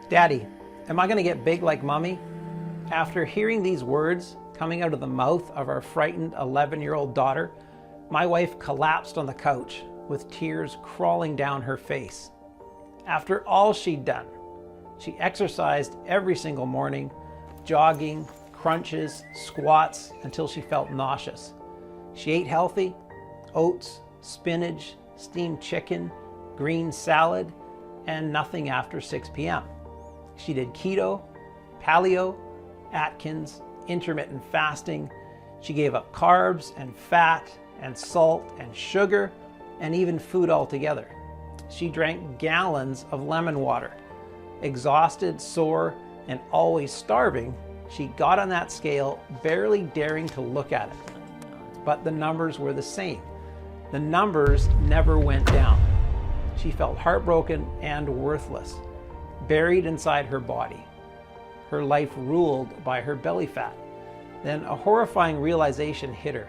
Daddy, am I going to get big like Mommy? After hearing these words coming out of the mouth of our frightened 11-year-old daughter, my wife collapsed on the couch with tears crawling down her face. After all she'd done, she exercised every single morning, jogging, crunches, squats, until she felt nauseous. She ate healthy: oats, spinach, steamed chicken, green salad, and nothing after 6 p.m. She did keto, paleo, Atkins, intermittent fasting. She gave up carbs and fat and salt and sugar and even food altogether. She drank gallons of lemon water. Exhausted, sore, and always starving, she got on that scale, barely daring to look at it. But the numbers were the same. The numbers never went down. She felt heartbroken and worthless, buried inside her body. Her life ruled by her belly fat. Then a horrifying realization hit her.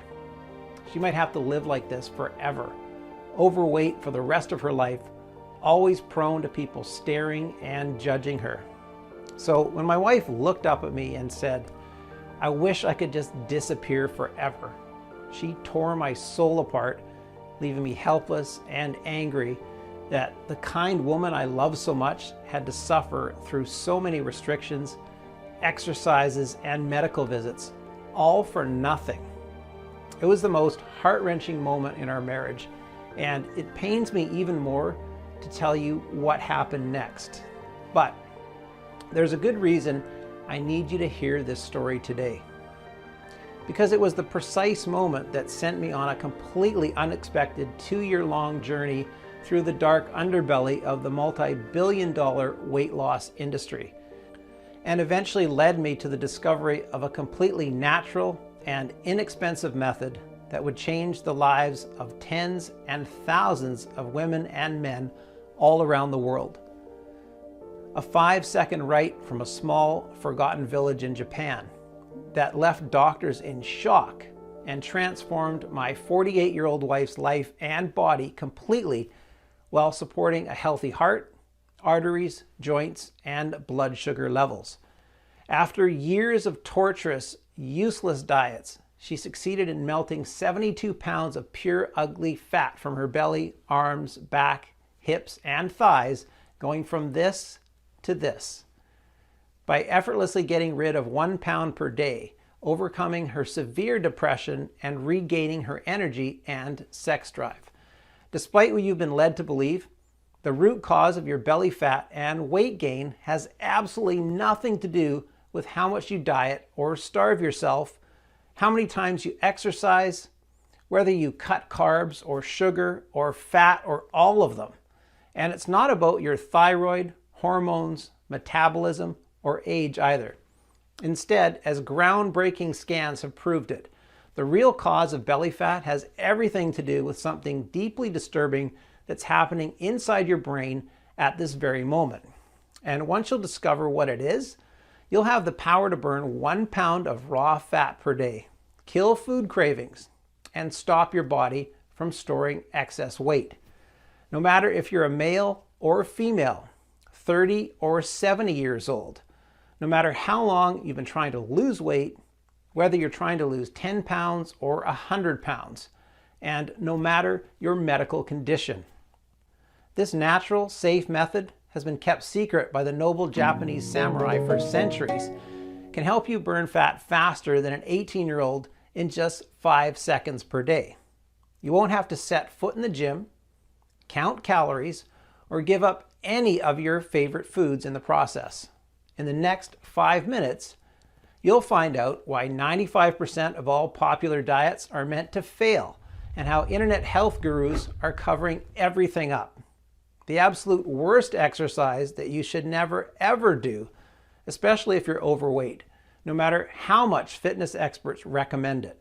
She might have to live like this forever, overweight for the rest of her life, always prone to people staring and judging her. So when my wife looked up at me and said, "I wish I could just disappear forever," she tore my soul apart, leaving me helpless and angry that the kind woman I love so much had to suffer through so many restrictions, exercises, and medical visits, all for nothing. It was the most heart-wrenching moment in our marriage, and it pains me even more to tell you what happened next. But there's a good reason I need you to hear this story today. Because it was the precise moment that sent me on a completely unexpected 2-year-long journey through the dark underbelly of the multi-billion-dollar weight loss industry, and eventually led me to the discovery of a completely natural and inexpensive method that would change the lives of tens and thousands of women and men all around the world. A 5-second write from a small, forgotten village in Japan that left doctors in shock and transformed my 48-year-old wife's life and body completely, while supporting a healthy heart, arteries, joints, and blood sugar levels. After years of torturous, useless diets, she succeeded in melting 72 pounds of pure ugly fat from her belly, arms, back, hips, and thighs, going from this to this. By effortlessly getting rid of 1 pound per day, overcoming her severe depression, and regaining her energy and sex drive. Despite what you've been led to believe, the root cause of your belly fat and weight gain has absolutely nothing to do with how much you diet or starve yourself, how many times you exercise, whether you cut carbs or sugar or fat or all of them. And it's not about your thyroid, hormones, metabolism, or age either. Instead, as groundbreaking scans have proved it, the real cause of belly fat has everything to do with something deeply disturbing that's happening inside your brain at this very moment. And once you'll discover what it is, you'll have the power to burn 1 pound of raw fat per day, kill food cravings, and stop your body from storing excess weight. No matter if you're a male or a female, 30 or 70 years old, no matter how long you've been trying to lose weight, whether you're trying to lose 10 pounds or 100 pounds, and no matter your medical condition. This natural, safe method has been kept secret by the noble Japanese samurai for centuries, can help you burn fat faster than an 18-year-old in just 5 seconds per day. You won't have to set foot in the gym, count calories, or give up any of your favorite foods in the process. In the next 5 minutes, you'll find out why 95% of all popular diets are meant to fail, and how internet health gurus are covering everything up. The absolute worst exercise that you should never ever do, especially if you're overweight, no matter how much fitness experts recommend it.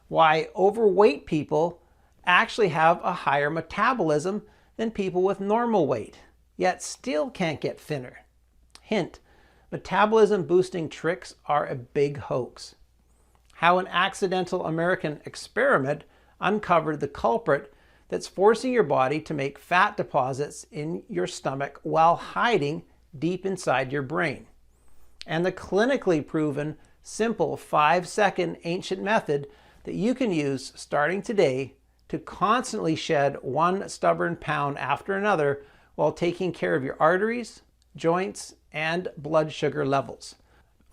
Why overweight people actually have a higher metabolism than people with normal weight, yet still can't get thinner. Hint: metabolism boosting tricks are a big hoax. How an accidental American experiment uncovered the culprit that's forcing your body to make fat deposits in your stomach while hiding deep inside your brain. And the clinically proven, simple 5-second ancient method that you can use starting today to constantly shed one stubborn pound after another while taking care of your arteries, joints, and blood sugar levels,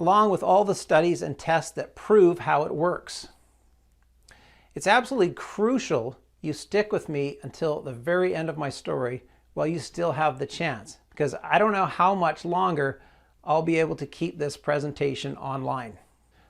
along with all the studies and tests that prove how it works. It's absolutely crucial you stick with me until the very end of my story while you still have the chance, because I don't know how much longer I'll be able to keep this presentation online.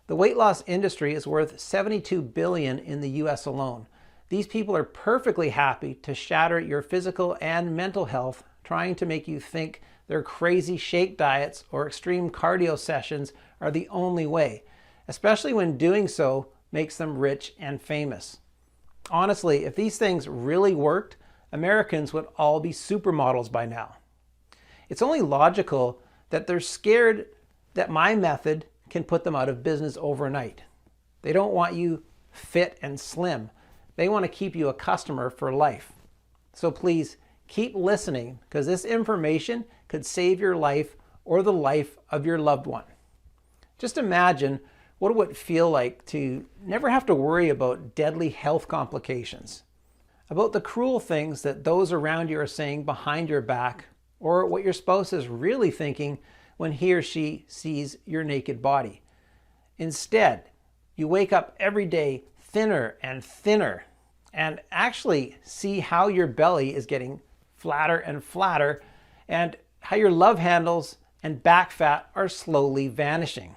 The weight loss industry is worth $72 billion in the US alone. These people are perfectly happy to shatter your physical and mental health, trying to make you think their crazy shake diets or extreme cardio sessions are the only way, especially when doing so makes them rich and famous. Honestly, if these things really worked, Americans would all be supermodels by now. It's only logical that they're scared that my method can put them out of business overnight. They don't want you fit and slim. They want to keep you a customer for life. So please keep listening, because this information could save your life or the life of your loved one. Just imagine what it would feel like to never have to worry about deadly health complications, about the cruel things that those around you are saying behind your back, or what your spouse is really thinking when he or she sees your naked body. Instead, you wake up every day thinner and thinner, and actually see how your belly is getting flatter and flatter, and how your love handles and back fat are slowly vanishing.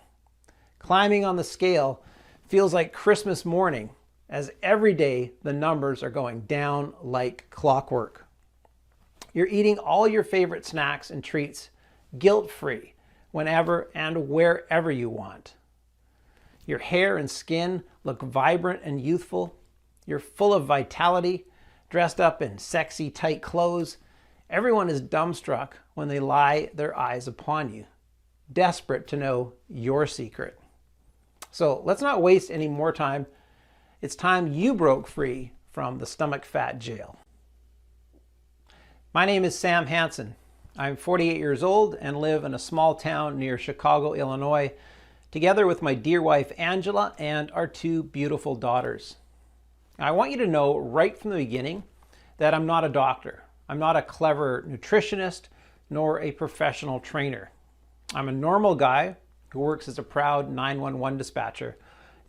Climbing on the scale feels like Christmas morning, as every day the numbers are going down like clockwork. You're eating all your favorite snacks and treats guilt-free whenever and wherever you want. Your hair and skin look vibrant and youthful. You're full of vitality, dressed up in sexy tight clothes. Everyone is dumbstruck when they lie their eyes upon you, desperate to know your secret. So let's not waste any more time. It's time you broke free from the stomach fat jail. My name is Sam Hansen. I'm 48 years old and live in a small town near Chicago, Illinois, together with my dear wife Angela and our 2 beautiful daughters. I want you to know right from the beginning that I'm not a doctor. I'm not a clever nutritionist nor a professional trainer. I'm a normal guy who works as a proud 911 dispatcher.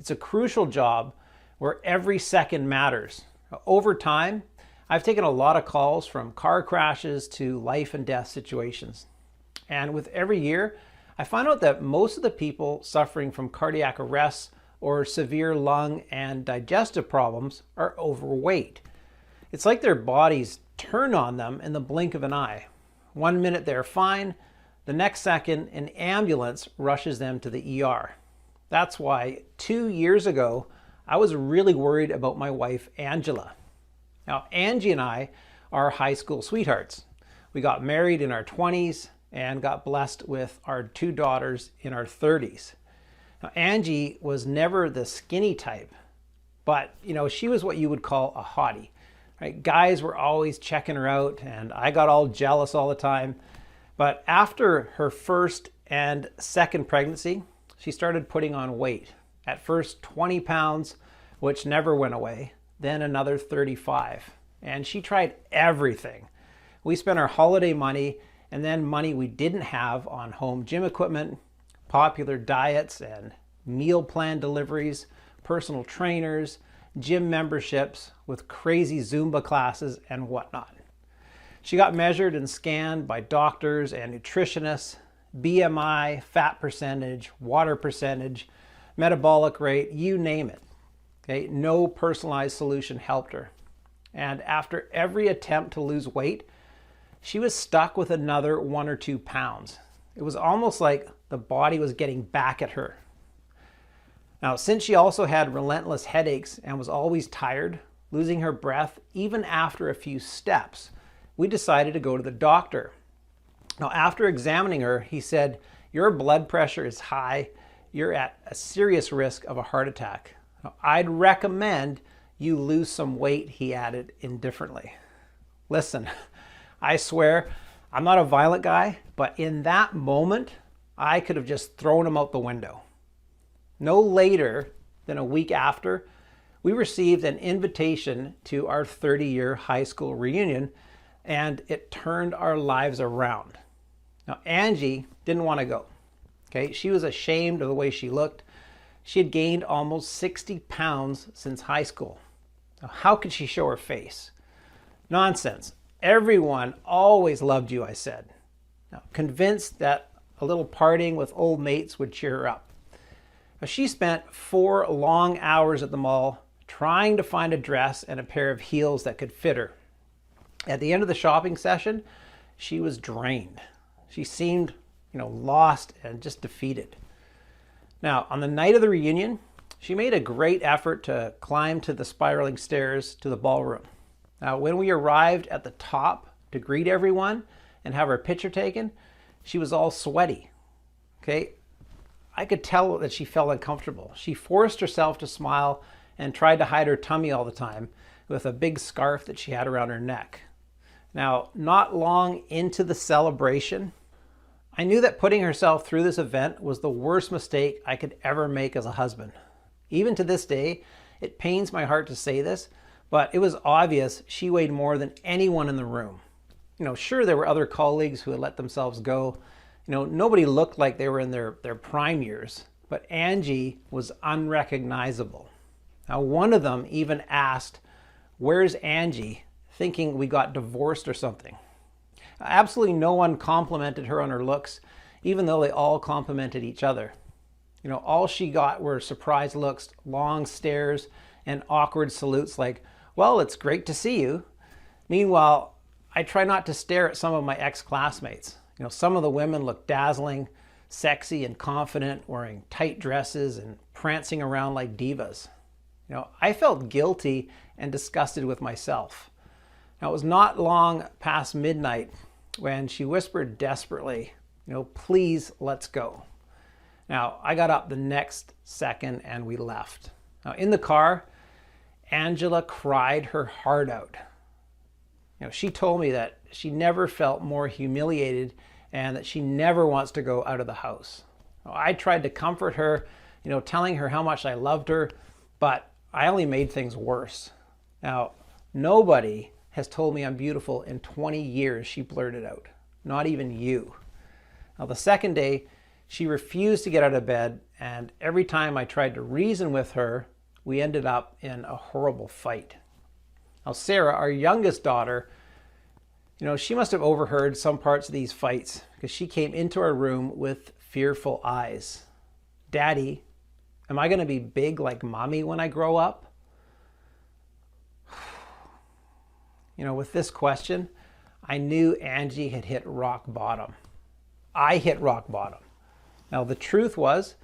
It's a crucial job where every second matters. Over time, I've taken a lot of calls from car crashes to life and death situations. And with every year, I find out that most of the people suffering from cardiac arrests or severe lung and digestive problems are overweight. It's like their bodies turn on them in the blink of an eye. One minute they're fine, the next second an ambulance rushes them to the ER. That's why 2 years ago, I was really worried about my wife, Angela. Now, Angie and I are high school sweethearts. We got married in our 20s and got blessed with our 2 daughters in our 30s. Now, Angie was never the skinny type, but she was what you would call a hottie. Right? Guys were always checking her out, and I got all jealous all the time. But after her first and second pregnancy, she started putting on weight. At first 20 pounds, which never went away, then another 35. And she tried everything. We spent our holiday money and then money we didn't have on home gym equipment, popular diets and meal plan deliveries, personal trainers, gym memberships with crazy Zumba classes and whatnot. She got measured and scanned by doctors and nutritionists, BMI, fat percentage, water percentage, metabolic rate, you name it. Okay, no personalized solution helped her. And after every attempt to lose weight, she was stuck with another 1 or 2 pounds. It was almost like the body was getting back at her. Now, since she also had relentless headaches and was always tired, losing her breath even after a few steps, we decided to go to the doctor. Now, after examining her, he said, "Your blood pressure is high. You're at a serious risk of a heart attack. Now, I'd recommend you lose some weight," he added indifferently. Listen, I swear, I'm not a violent guy, but in that moment, I could have just thrown him out the window. No later than a week after, we received an invitation to our 30-year high school reunion, and it turned our lives around. Now, Angie didn't want to go. Okay, she was ashamed of the way she looked. She had gained almost 60 pounds since high school. Now, how could she show her face? Nonsense. Everyone always loved you, I said. Now, convinced that a little partying with old mates would cheer her up. Now, she spent 4 long hours at the mall trying to find a dress and a pair of heels that could fit her. At the end of the shopping session, she was drained. She seemed, lost and just defeated. Now, on the night of the reunion, she made a great effort to climb to the spiraling stairs to the ballroom. Now, when we arrived at the top to greet everyone and have our picture taken, she was all sweaty. Okay, I could tell that she felt uncomfortable. She forced herself to smile and tried to hide her tummy all the time with a big scarf that she had around her neck. Now, not long into the celebration, I knew that putting herself through this event was the worst mistake I could ever make as a husband. Even to this day, it pains my heart to say this, but it was obvious she weighed more than anyone in the room. Sure, there were other colleagues who had let themselves go. Nobody looked like they were in their prime years, but Angie was unrecognizable. Now, one of them even asked, "Where's Angie?" thinking we got divorced or something. Absolutely no one complimented her on her looks, even though they all complimented each other. All she got were surprised looks, long stares, and awkward salutes like, "Well, it's great to see you." Meanwhile, I try not to stare at some of my ex-classmates. Some of the women looked dazzling, sexy, and confident, wearing tight dresses and prancing around like divas. I felt guilty and disgusted with myself. Now, it was not long past midnight when she whispered desperately, "Please, let's go." Now, I got up the next second and we left. Now, in the car, Angela cried her heart out. She told me that she never felt more humiliated and that she never wants to go out of the house. I tried to comfort her, telling her how much I loved her, but I only made things worse. Now, nobody has told me I'm beautiful in 20 years, she blurted out. Not even you. Now, the second day, she refused to get out of bed, and every time I tried to reason with her, we ended up in a horrible fight. Now, Sarah, our youngest daughter, she must have overheard some parts of these fights because she came into our room with fearful eyes. "Daddy, am I going to be big like Mommy when I grow up?" With this question, I knew Angie had hit rock bottom. I hit rock bottom. Now, the truth was,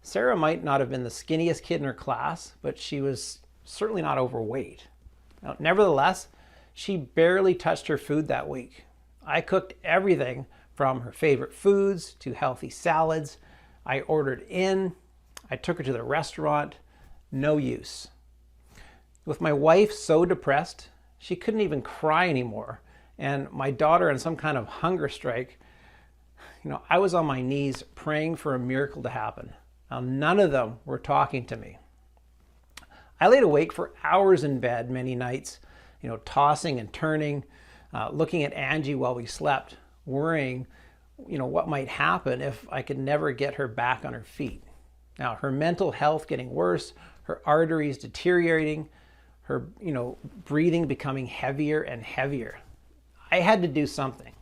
Sarah might not have been the skinniest kid in her class, but she was certainly not overweight. Now, nevertheless, she barely touched her food that week. I cooked everything from her favorite foods to healthy salads. I ordered in. I took her to the restaurant. No use. With my wife so depressed, she couldn't even cry anymore. And my daughter on some kind of hunger strike, I was on my knees praying for a miracle to happen. Now, none of them were talking to me. I laid awake for hours in bed many nights, tossing and turning, looking at Angie while we slept, worrying, what might happen if I could never get her back on her feet. Now, her mental health getting worse, her arteries deteriorating, her, breathing becoming heavier and heavier. I had to do something.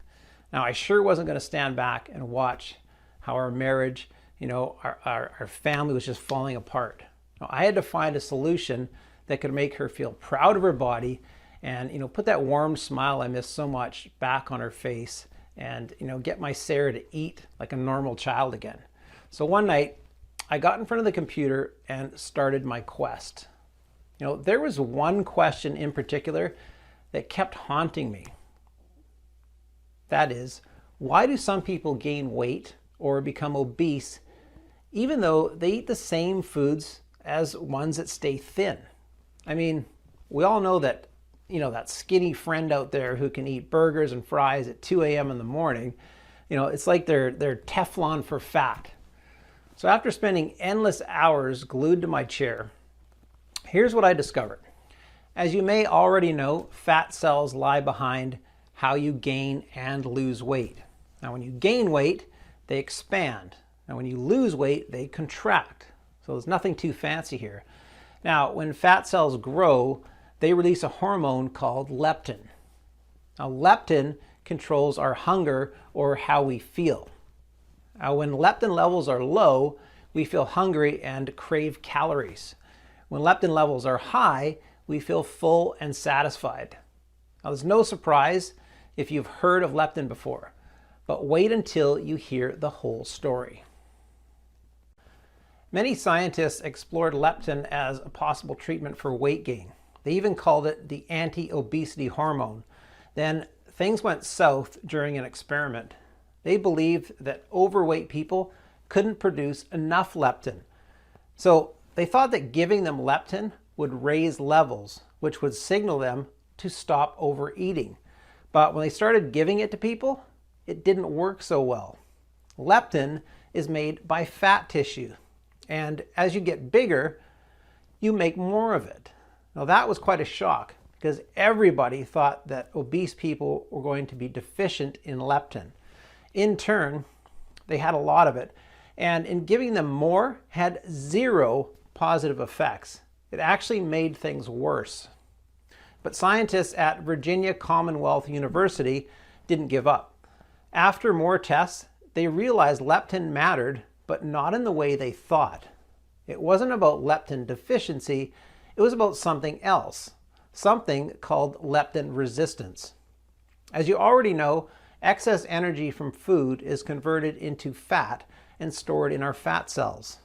Now, I sure wasn't going to stand back and watch how our marriage, our family was just falling apart. Now, I had to find a solution that could make her feel proud of her body and, put that warm smile I miss so much back on her face and, get my Sarah to eat like a normal child again. So one night, I got in front of the computer and started my quest. There was one question in particular that kept haunting me. That is, why do some people gain weight or become obese even though they eat the same foods as ones that stay thin? I mean, we all know that that skinny friend out there who can eat burgers and fries at 2 a.m. in the morning. It's like they're Teflon for fat. So after spending endless hours glued to my chair, here's what I discovered. As you may already know, fat cells lie behind how you gain and lose weight. Now, when you gain weight, they expand. Now, when you lose weight, they contract. So there's nothing too fancy here. Now, when fat cells grow, they release a hormone called leptin. Now, leptin controls our hunger or how we feel. Now, when leptin levels are low, we feel hungry and crave calories. When leptin levels are high, we feel full and satisfied. Now, there's no surprise if you've heard of leptin before, but wait until you hear the whole story. Many scientists explored leptin as a possible treatment for weight gain. They even called it the anti-obesity hormone. Then things went south during an experiment. They believed that overweight people couldn't produce enough leptin. So they thought that giving them leptin would raise levels, which would signal them to stop overeating. But when they started giving it to people, it didn't work so well. Leptin is made by fat tissue, and as you get bigger, you make more of it. Now that was quite a shock because everybody thought that obese people were going to be deficient in leptin. In turn, they had a lot of it, and in giving them more had zero positive effects. It actually made things worse. But scientists at Virginia Commonwealth University didn't give up. After more tests, they realized leptin mattered, but not in the way they thought. It wasn't about leptin deficiency, it was about something else, something called leptin resistance. As you already know, excess energy from food is converted into fat and stored in our fat cells.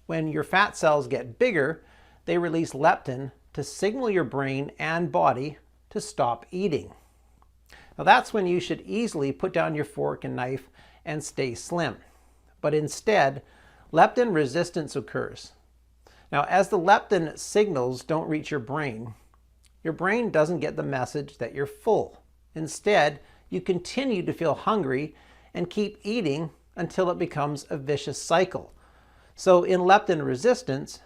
When your fat cells get bigger, they release leptin to signal your brain and body to stop eating. Now that's when you should easily put down your fork and knife and stay slim. But instead, leptin resistance occurs. Now, as the leptin signals don't reach your brain doesn't get the message that you're full. Instead, you continue to feel hungry and keep eating until it becomes a vicious cycle. So in leptin resistance,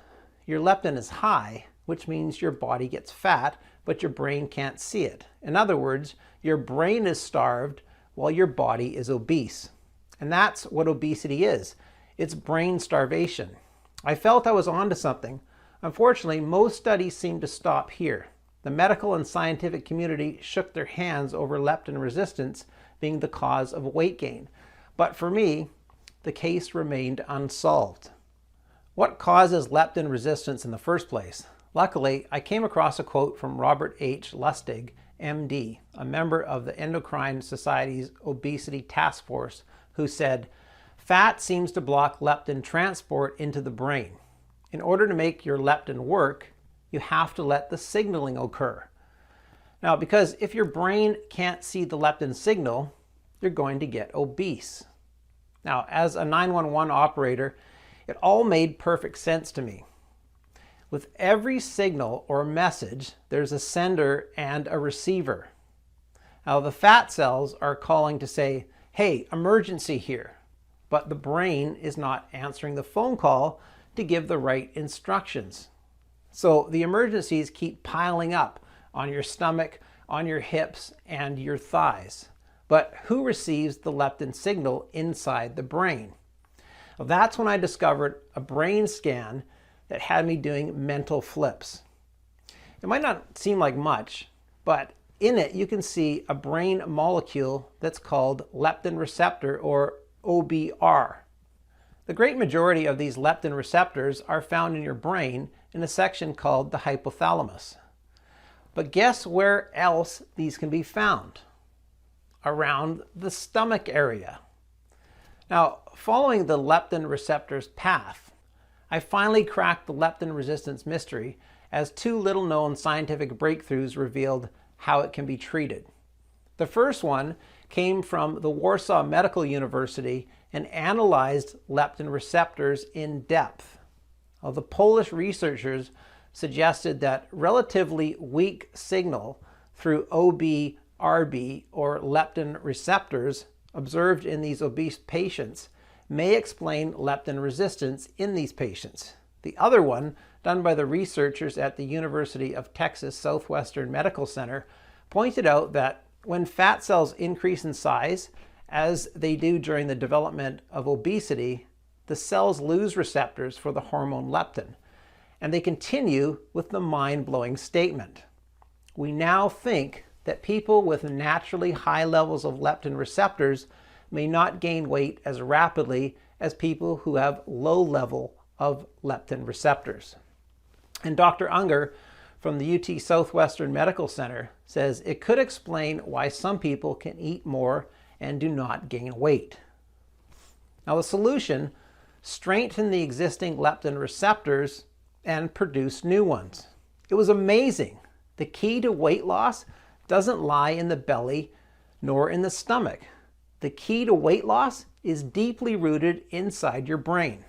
your leptin is high, which means your body gets fat, but your brain can't see it. In other words, your brain is starved while your body is obese. And that's what obesity is. It's brain starvation. I felt I was onto something. Unfortunately, most studies seem to stop here. The medical and scientific community shook their hands over leptin resistance being the cause of weight gain. But for me, the case remained unsolved. What causes leptin resistance in the first place? Luckily, I came across a quote from Robert H. Lustig, MD, a member of the Endocrine Society's Obesity Task Force, who said, "Fat seems to block leptin transport into the brain. In order to make your leptin work, you have to let the signaling occur." Now, because if your brain can't see the leptin signal, you're going to get obese. Now, as a 911 operator, it all made perfect sense to me. With every signal or message, there's a sender and a receiver. Now, the fat cells are calling to say, "Hey, emergency here." But the brain is not answering the phone call to give the right instructions. So the emergencies keep piling up on your stomach, on your hips, and your thighs. But who receives the leptin signal inside the brain? Well, that's when I discovered a brain scan that had me doing mental flips. It might not seem like much, but in it you can see a brain molecule that's called leptin receptor, or OBR. The great majority of these leptin receptors are found in your brain in a section called the hypothalamus. But guess where else these can be found? Around the stomach area. Now, following the leptin receptor's path, I finally cracked the leptin resistance mystery as two little-known scientific breakthroughs revealed how it can be treated. The first one came from the Warsaw Medical University and analyzed leptin receptors in depth. Now, the Polish researchers suggested that relatively weak signal through OB/RB or leptin receptors observed in these obese patients may explain leptin resistance in these patients. The other one, done by the researchers at the University of Texas Southwestern Medical Center, pointed out that when fat cells increase in size, as they do during the development of obesity, the cells lose receptors for the hormone leptin. And they continue with the mind-blowing statement: we now think that people with naturally high levels of leptin receptors may not gain weight as rapidly as people who have low level of leptin receptors. And Dr. Unger from the UT Southwestern Medical Center says it could explain why some people can eat more and do not gain weight. Now the solution: strengthen the existing leptin receptors and produce new ones. It was amazing. The key to weight loss doesn't lie in the belly nor in the stomach. The key to weight loss is deeply rooted inside your brain.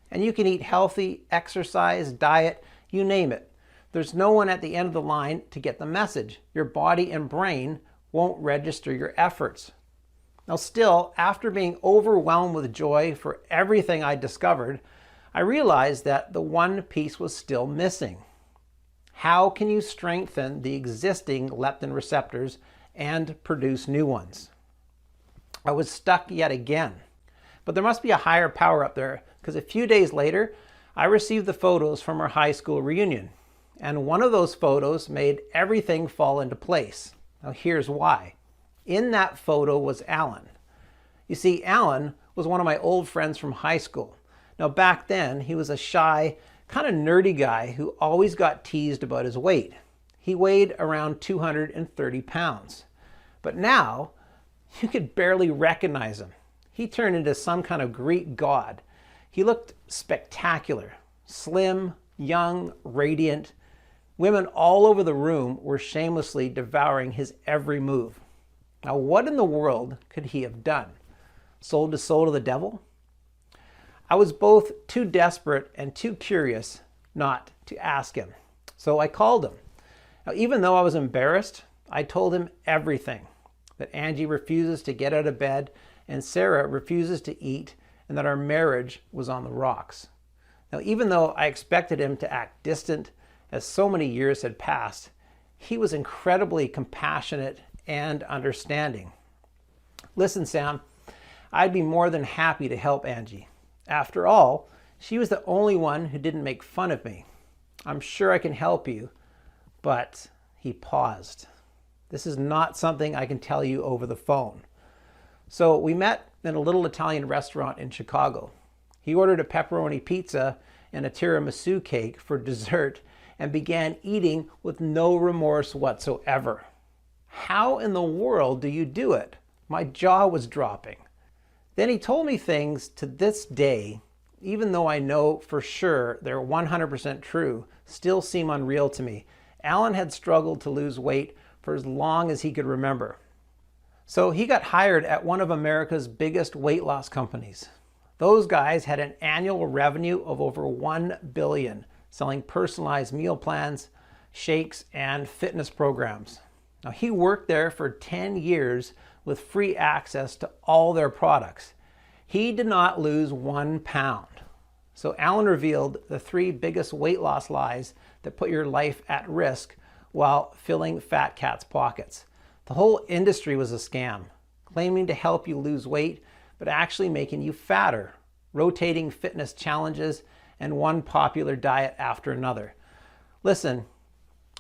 And you can eat healthy, exercise, diet, you name it. There's no one at the end of the line to get the message. Your body and brain won't register your efforts. Now still, after being overwhelmed with joy for everything I discovered, I realized that the one piece was still missing. How can you strengthen the existing leptin receptors and produce new ones? I was stuck yet again. But there must be a higher power up there, because a few days later, I received the photos from our high school reunion. And one of those photos made everything fall into place. Now here's why. In that photo was Alan. You see, Alan was one of my old friends from high school. Now back then, he was a shy, kind of nerdy guy who always got teased about his weight. He weighed around 230 pounds. But now, you could barely recognize him. He turned into some kind of Greek god. He looked spectacular, slim, young, radiant. Women all over the room were shamelessly devouring his every move. Now, what in the world could he have done? Sold his soul to the devil? I was both too desperate and too curious not to ask him. So I called him. Now, even though I was embarrassed, I told him everything. That Angie refuses to get out of bed and Sarah refuses to eat, and that our marriage was on the rocks. Now, even though I expected him to act distant, as so many years had passed, he was incredibly compassionate and understanding. Listen, Sam, I'd be more than happy to help Angie. After all, she was the only one who didn't make fun of me. I'm sure I can help you, but he paused. This is not something I can tell you over the phone. So we met in a little Italian restaurant in Chicago. He ordered a pepperoni pizza and a tiramisu cake for dessert and began eating with no remorse whatsoever. How in the world do you do it? My jaw was dropping. Then he told me things to this day, even though I know for sure they're 100% true, still seem unreal to me. Alan had struggled to lose weight for as long as he could remember. So he got hired at one of America's biggest weight loss companies. Those guys had an annual revenue of over $1 billion, selling personalized meal plans, shakes, and fitness programs. Now, he worked there for 10 years with free access to all their products. He did not lose 1 pound. So Alan revealed the 3 biggest weight loss lies that put your life at risk while filling fat cats' pockets. The whole industry was a scam, claiming to help you lose weight, but actually making you fatter, rotating fitness challenges, and one popular diet after another. Listen,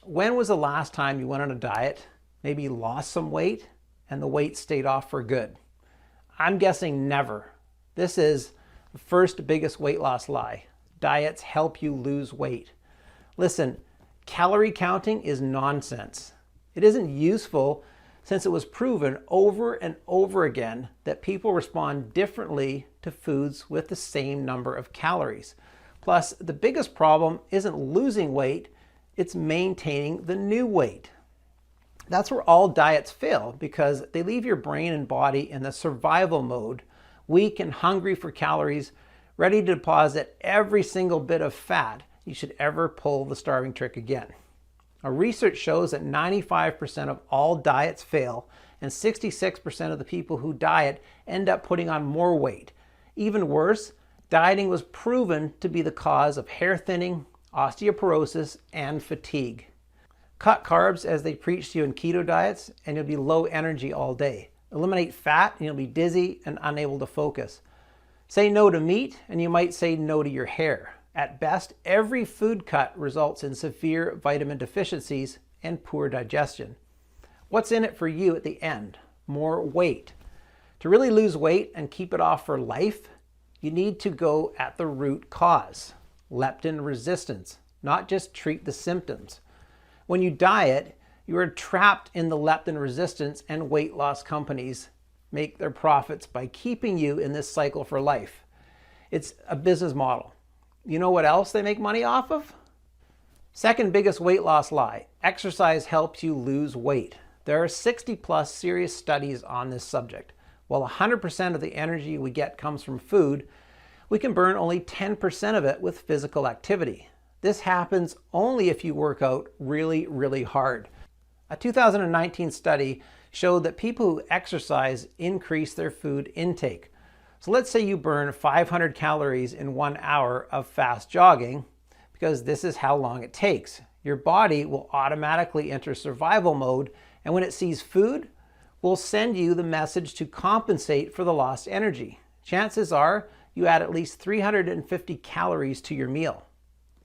when was the last time you went on a diet, maybe lost some weight, and the weight stayed off for good? I'm guessing never. This is the first biggest weight loss lie. Diets help you lose weight. Listen, calorie counting is nonsense. It isn't useful since it was proven over and over again that people respond differently to foods with the same number of calories. Plus, the biggest problem isn't losing weight, it's maintaining the new weight. That's where all diets fail, because they leave your brain and body in the survival mode, weak and hungry for calories, ready to deposit every single bit of fat you should ever pull the starving trick again. Now, research shows that 95% of all diets fail, and 66% of the people who diet end up putting on more weight. Even worse, dieting was proven to be the cause of hair thinning, osteoporosis, and fatigue. Cut carbs as they preach to you in keto diets, and you'll be low energy all day. Eliminate fat, and you'll be dizzy and unable to focus. Say no to meat, and you might say no to your hair. At best, every food cut results in severe vitamin deficiencies and poor digestion. What's in it for you at the end? More weight. To really lose weight and keep it off for life, you need to go at the root cause, leptin resistance, not just treat the symptoms. When you diet, you are trapped in the leptin resistance, and weight loss companies make their profits by keeping you in this cycle for life. It's a business model. You know what else they make money off of? Second biggest weight loss lie: exercise helps you lose weight. There are 60 plus serious studies on this subject. While 100% of the energy we get comes from food, we can burn only 10% of it with physical activity. This happens only if you work out really, really hard. A 2019 study showed that people who exercise increase their food intake. So let's say you burn 500 calories in 1 hour of fast jogging, because this is how long it takes. Your body will automatically enter survival mode, and when it sees food, will send you the message to compensate for the lost energy. Chances are you add at least 350 calories to your meal.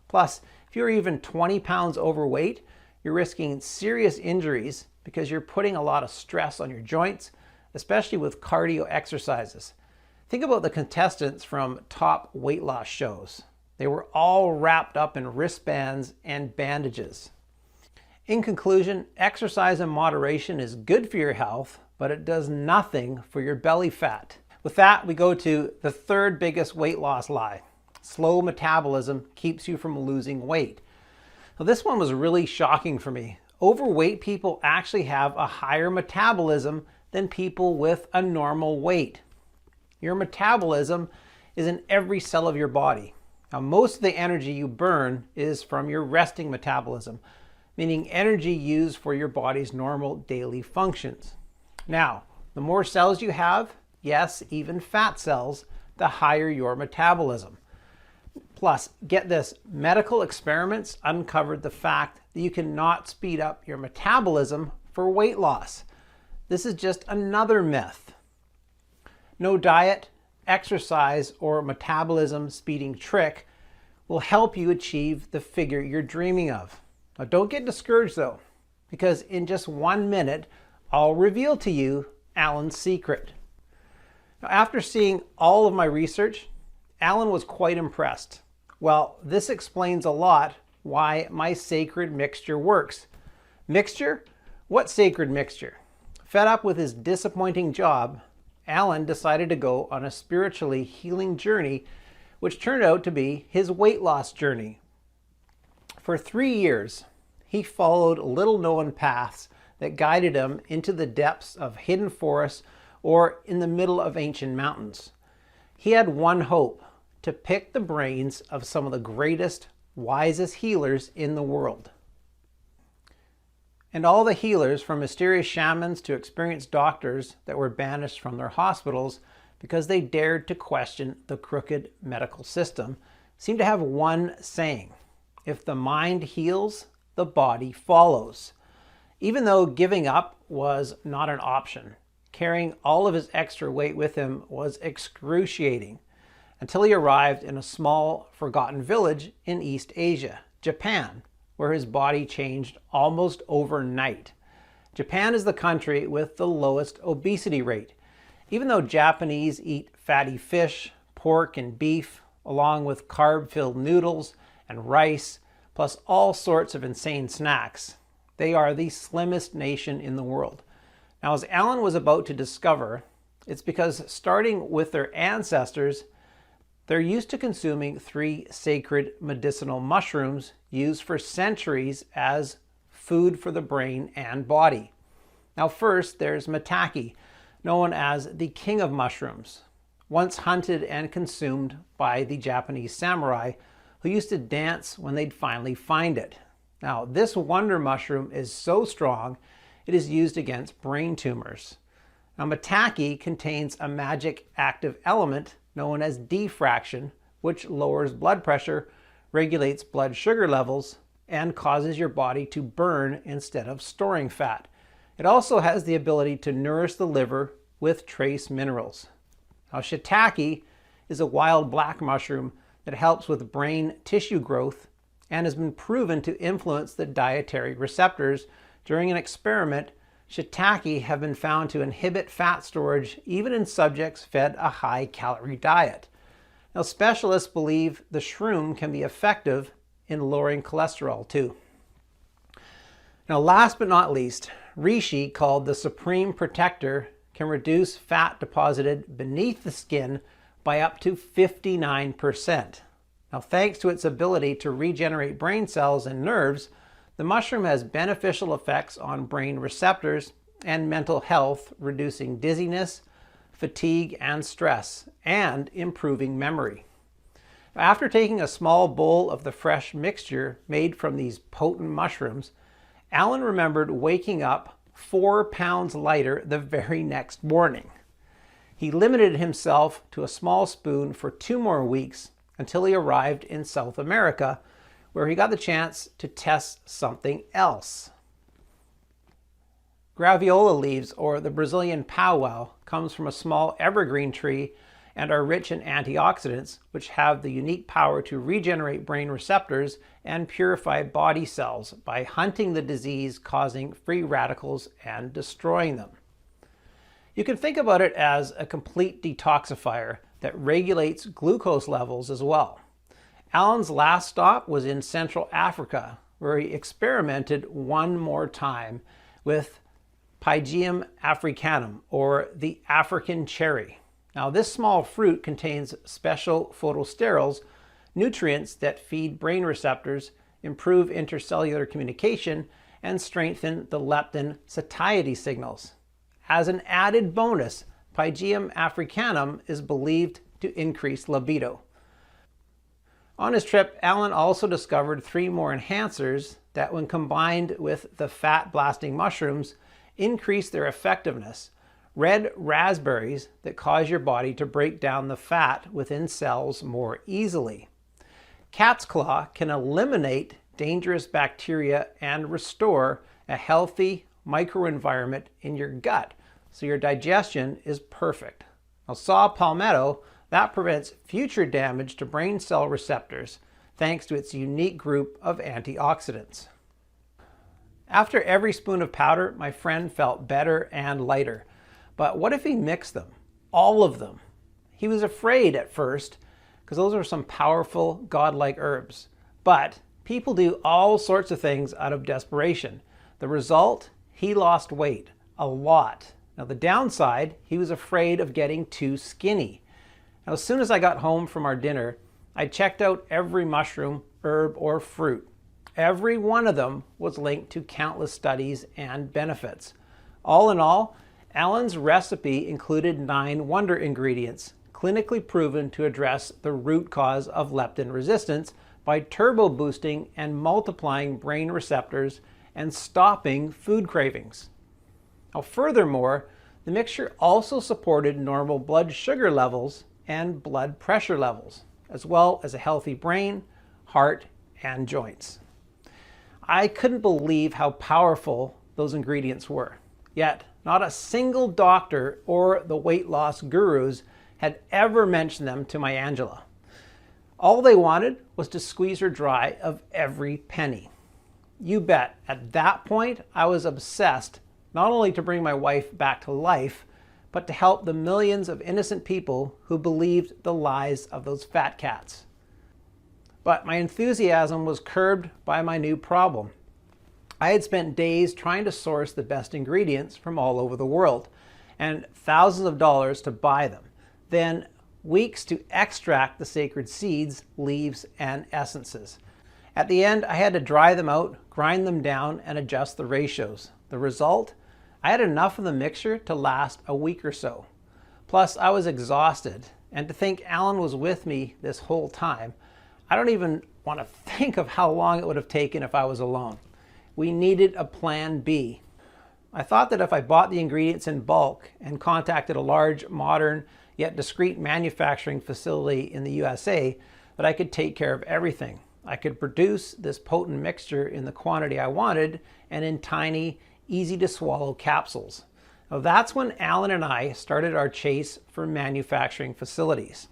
Plus, if you're even 20 pounds overweight, you're risking serious injuries because you're putting a lot of stress on your joints, especially with cardio exercises. Think about the contestants from top weight loss shows. They were all wrapped up in wristbands and bandages. In conclusion, exercise in moderation is good for your health, but it does nothing for your belly fat. With that, we go to the third biggest weight loss lie. Slow metabolism keeps you from losing weight. Now, this one was really shocking for me. Overweight people actually have a higher metabolism than people with a normal weight. Your metabolism is in every cell of your body. Now, most of the energy you burn is from your resting metabolism, meaning energy used for your body's normal daily functions. Now, the more cells you have, yes, even fat cells, the higher your metabolism. Plus, get this, medical experiments uncovered the fact that you cannot speed up your metabolism for weight loss. This is just another myth. No diet, exercise, or metabolism speeding trick will help you achieve the figure you're dreaming of. Now, don't get discouraged though, because in just 1 minute, I'll reveal to you Alan's secret. Now, after seeing all of my research, Alan was quite impressed. Well, this explains a lot why my sacred mixture works. Mixture? What sacred mixture? Fed up with his disappointing job, Alan decided to go on a spiritually healing journey, which turned out to be his weight loss journey. For 3 years, he followed little-known paths that guided him into the depths of hidden forests or in the middle of ancient mountains. He had one hope: to pick the brains of some of the greatest, wisest healers in the world. And all the healers, from mysterious shamans to experienced doctors that were banished from their hospitals because they dared to question the crooked medical system, seem to have one saying: if the mind heals, the body follows. Even though giving up was not an option, carrying all of his extra weight with him was excruciating, until he arrived in a small, forgotten village in East Asia, Japan, where his body changed almost overnight. Japan is the country with the lowest obesity rate. Even though Japanese eat fatty fish, pork, and beef, along with carb-filled noodles and rice, plus all sorts of insane snacks, they are the slimmest nation in the world. Now, as Alan was about to discover, it's because starting with their ancestors, they're used to consuming 3 sacred medicinal mushrooms used for centuries as food for the brain and body. Now, first, there's maitake, known as the king of mushrooms, once hunted and consumed by the Japanese samurai, who used to dance when they'd finally find it. Now, this wonder mushroom is so strong, it is used against brain tumors. Now, maitake contains a magic active element known as diffraction, which lowers blood pressure, regulates blood sugar levels, and causes your body to burn instead of storing fat. It also has the ability to nourish the liver with trace minerals. Now, shiitake is a wild black mushroom that helps with brain tissue growth and has been proven to influence the dietary receptors. During an experiment, shiitake have been found to inhibit fat storage even in subjects fed a high-calorie diet. Now, specialists believe the shroom can be effective in lowering cholesterol too. Now, last but not least, reishi, called the Supreme Protector, can reduce fat deposited beneath the skin by up to 59%. Now, thanks to its ability to regenerate brain cells and nerves, the mushroom has beneficial effects on brain receptors and mental health, reducing dizziness, fatigue, and stress, and improving memory. After taking a small bowl of the fresh mixture made from these potent mushrooms, Alan remembered waking up 4 pounds lighter the very next morning. He limited himself to a small spoon for 2 more weeks until he arrived in South America, where he got the chance to test something else. Graviola leaves, or the Brazilian powwow, comes from a small evergreen tree and are rich in antioxidants, which have the unique power to regenerate brain receptors and purify body cells by hunting the disease-causing free radicals and destroying them. You can think about it as a complete detoxifier that regulates glucose levels as well. Alan's last stop was in Central Africa, where he experimented one more time with Pygeum africanum, or the African cherry. Now, this small fruit contains special phytosterols, nutrients that feed brain receptors, improve intercellular communication, and strengthen the leptin satiety signals. As an added bonus, Pygeum africanum is believed to increase libido. On his trip, Alan also discovered 3 more enhancers that, when combined with the fat-blasting mushrooms, increase their effectiveness. Red raspberries that cause your body to break down the fat within cells more easily. Cat's claw can eliminate dangerous bacteria and restore a healthy microenvironment in your gut, so your digestion is perfect. Now, saw palmetto, that prevents future damage to brain cell receptors thanks to its unique group of antioxidants. After every spoon of powder, my friend felt better and lighter. But what if he mixed them? All of them. He was afraid at first, because those are some powerful, godlike herbs. But people do all sorts of things out of desperation. The result? He lost weight. A lot. Now, the downside, he was afraid of getting too skinny. Now, as soon as I got home from our dinner, I checked out every mushroom, herb, or fruit. Every one of them was linked to countless studies and benefits. All in all, Alan's recipe included 9 wonder ingredients, clinically proven to address the root cause of leptin resistance by turbo boosting and multiplying brain receptors and stopping food cravings. Now, furthermore, the mixture also supported normal blood sugar levels and blood pressure levels, as well as a healthy brain, heart, and joints. I couldn't believe how powerful those ingredients were. Yet, not a single doctor or the weight loss gurus had ever mentioned them to my Angela. All they wanted was to squeeze her dry of every penny. You bet, at that point, I was obsessed not only to bring my wife back to life, but to help the millions of innocent people who believed the lies of those fat cats. But my enthusiasm was curbed by my new problem. I had spent days trying to source the best ingredients from all over the world, and thousands of dollars to buy them, then weeks to extract the sacred seeds, leaves, and essences. At the end, I had to dry them out, grind them down, and adjust the ratios. The result? I had enough of the mixture to last a week or so. Plus, I was exhausted, and to think Alan was with me this whole time, I don't even want to think of how long it would have taken if I was alone. We needed a plan B. I thought that if I bought the ingredients in bulk and contacted a large, modern, yet discreet manufacturing facility in the USA, that I could take care of everything. I could produce this potent mixture in the quantity I wanted and in tiny, easy to swallow capsules. Now that's when Alan and I started our chase for manufacturing facilities.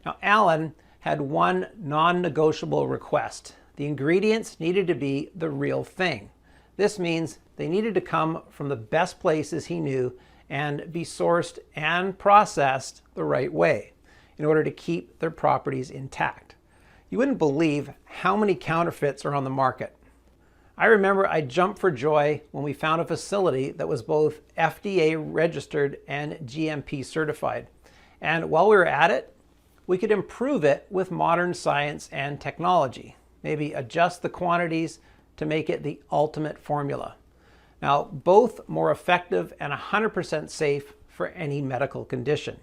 Now Alan had one non-negotiable request. The ingredients needed to be the real thing. This means they needed to come from the best places he knew and be sourced and processed the right way in order to keep their properties intact. You wouldn't believe how many counterfeits are on the market. I remember I jumped for joy when we found a facility that was both FDA registered and GMP certified. And while we were at it, we could improve it with modern science and technology. Maybe adjust the quantities to make it the ultimate formula. Now, both more effective and 100% safe for any medical condition.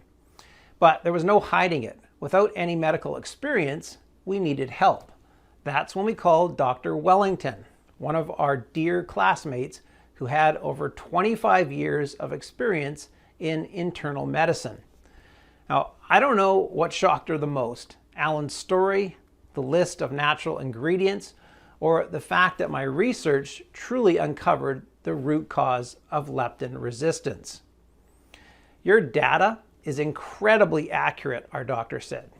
But there was no hiding it. Without any medical experience, we needed help. That's when we called Dr. Wellington, one of our dear classmates who had over 25 years of experience in internal medicine. Now, I don't know what shocked her the most, Alan's story, the list of natural ingredients, or the fact that my research truly uncovered the root cause of leptin resistance. Your data is incredibly accurate, our doctor said.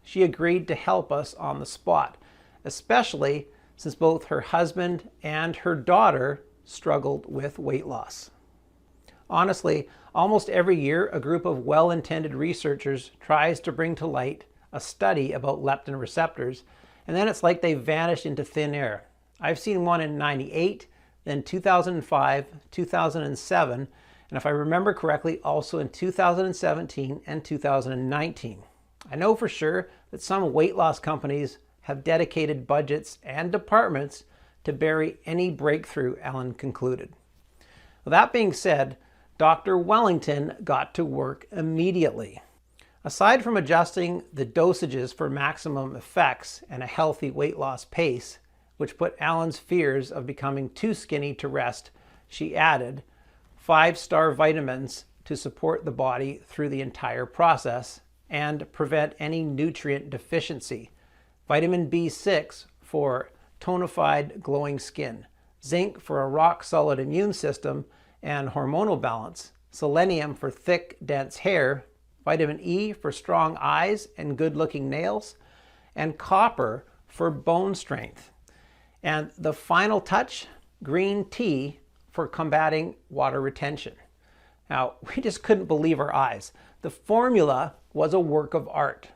She agreed to help us on the spot, especially since both her husband and her daughter struggled with weight loss. Honestly, almost every year, a group of well-intended researchers tries to bring to light a study about leptin receptors, and then it's like they vanished into thin air. I've seen one in '98, then 2005, 2007, and if I remember correctly, also in 2017 and 2019. I know for sure that some weight loss companies have dedicated budgets and departments to bury any breakthrough, Alan concluded. Well, that being said, Dr. Wellington got to work immediately. Aside from adjusting the dosages for maximum effects and a healthy weight loss pace, which put Alan's fears of becoming too skinny to rest, she added 5-star vitamins to support the body through the entire process and prevent any nutrient deficiency. Vitamin B6 for tonified, glowing skin, zinc for a rock-solid immune system and hormonal balance, selenium for thick, dense hair, vitamin E for strong eyes and good-looking nails, and copper for bone strength. And the final touch, green tea for combating water retention. Now, we just couldn't believe our eyes. The formula was a work of art.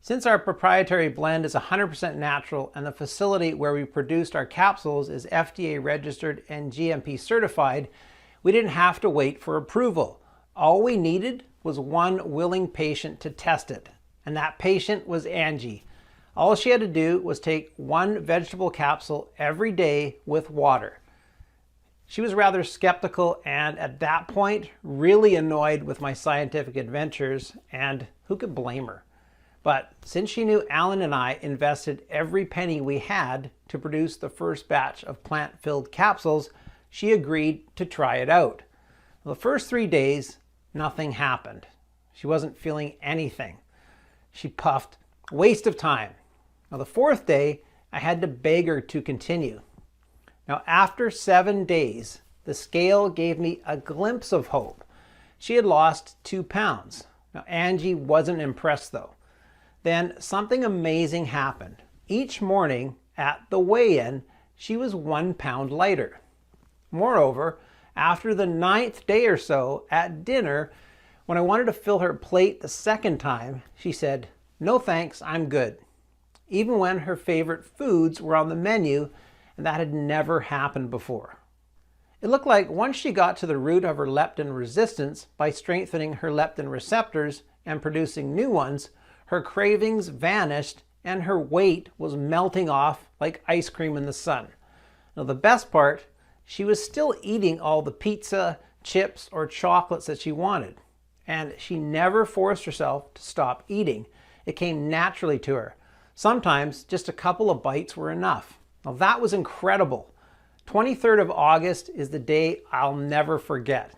Since our proprietary blend is 100% natural and the facility where we produced our capsules is FDA registered and GMP certified, we didn't have to wait for approval. All we needed was one willing patient to test it, and that patient was Angie. All she had to do was take one vegetable capsule every day with water. She was rather skeptical and at that point really annoyed with my scientific adventures, and who could blame her? But since she knew Alan and I invested every penny we had to produce the first batch of plant-filled capsules, she agreed to try it out. The first 3 days, nothing happened. She wasn't feeling anything. She puffed, waste of time. Now the 4th day, I had to beg her to continue. Now after 7 days, the scale gave me a glimpse of hope. She had lost 2 pounds. Now Angie wasn't impressed though. Then something amazing happened. Each morning at the weigh-in, she was 1 pound lighter. Moreover, after the 9th day or so at dinner, when I wanted to fill her plate the 2nd time, she said, "No thanks, I'm good." Even when her favorite foods were on the menu, and that had never happened before. It looked like once she got to the root of her leptin resistance by strengthening her leptin receptors and producing new ones, her cravings vanished and her weight was melting off like ice cream in the sun. Now the best part, she was still eating all the pizza, chips, or chocolates that she wanted. And she never forced herself to stop eating. It came naturally to her. Sometimes just a couple of bites were enough. Now that was incredible. 23rd of August is the day I'll never forget.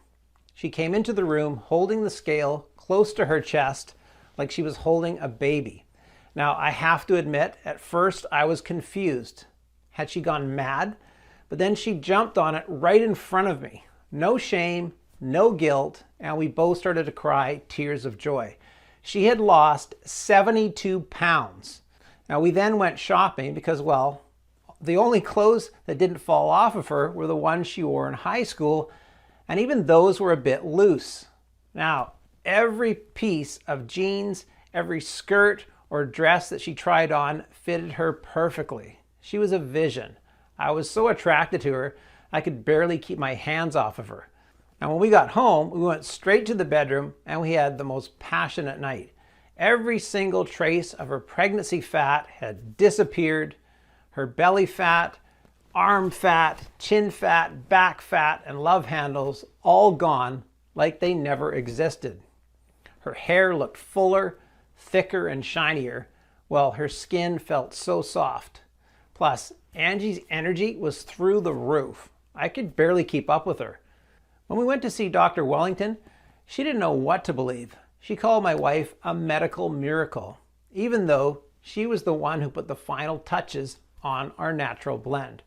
She came into the room holding the scale close to her chest like she was holding a baby. Now I have to admit, at first I was confused. Had she gone mad? But then she jumped on it right in front of me. No shame, no guilt, and we both started to cry tears of joy. She had lost 72 pounds. Now we then went shopping because, well, the only clothes that didn't fall off of her were the ones she wore in high school, and even those were a bit loose. Now, every piece of jeans, every skirt or dress that she tried on fitted her perfectly. She was a vision. I was so attracted to her, I could barely keep my hands off of her. Now when we got home, we went straight to the bedroom and we had the most passionate night. Every single trace of her pregnancy fat had disappeared. Her belly fat, arm fat, chin fat, back fat, and love handles all gone like they never existed. Her hair looked fuller, thicker, and shinier, while her skin felt so soft. Plus, Angie's energy was through the roof. I could barely keep up with her. When we went to see Dr. Wellington, she didn't know what to believe. She called my wife a medical miracle, even though she was the one who put the final touches on our natural blend.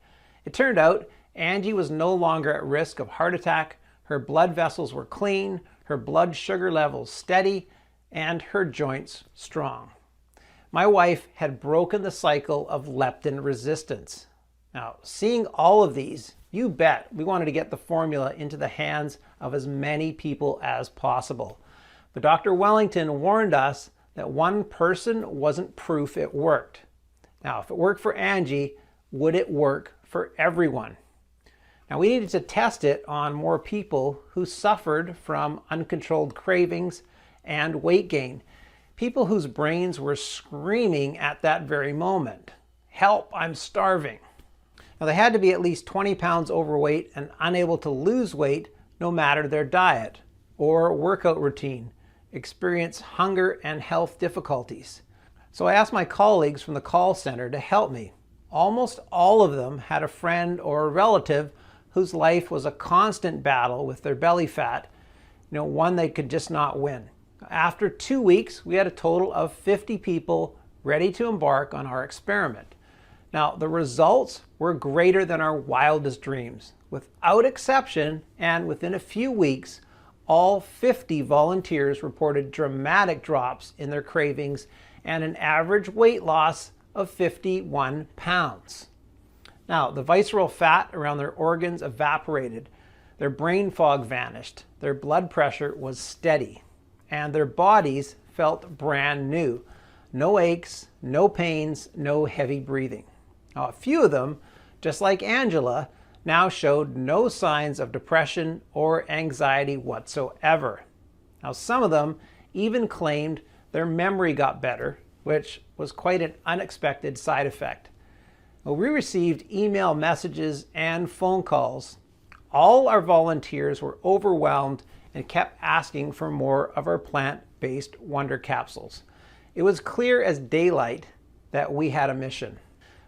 It turned out Angie was no longer at risk of heart attack, her blood vessels were clean, her blood sugar levels steady, and her joints strong. My wife had broken the cycle of leptin resistance. Now, seeing all of these, you bet we wanted to get the formula into the hands of as many people as possible. But Dr. Wellington warned us that one person wasn't proof it worked. Now, if it worked for Angie, would it work for everyone? Now, we needed to test it on more people who suffered from uncontrolled cravings and weight gain. People whose brains were screaming at that very moment, "Help, I'm starving." Now, they had to be at least 20 pounds overweight and unable to lose weight no matter their diet or workout routine, experience hunger and health difficulties. So I asked my colleagues from the call center to help me. Almost all of them had a friend or a relative whose life was a constant battle with their belly fat, one they could just not win. After 2 weeks, we had a total of 50 people ready to embark on our experiment. Now, the results were greater than our wildest dreams. Without exception, and within a few weeks, all 50 volunteers reported dramatic drops in their cravings and an average weight loss of 51 pounds. Now, the visceral fat around their organs evaporated, their brain fog vanished, their blood pressure was steady, and their bodies felt brand new. No aches, no pains, no heavy breathing. Now, a few of them, just like Angela, now showed no signs of depression or anxiety whatsoever. Now, some of them even claimed their memory got better, which was quite an unexpected side effect. Well, we received email messages and phone calls. All our volunteers were overwhelmed and kept asking for more of our plant-based Wonder Capsules. It was clear as daylight that we had a mission.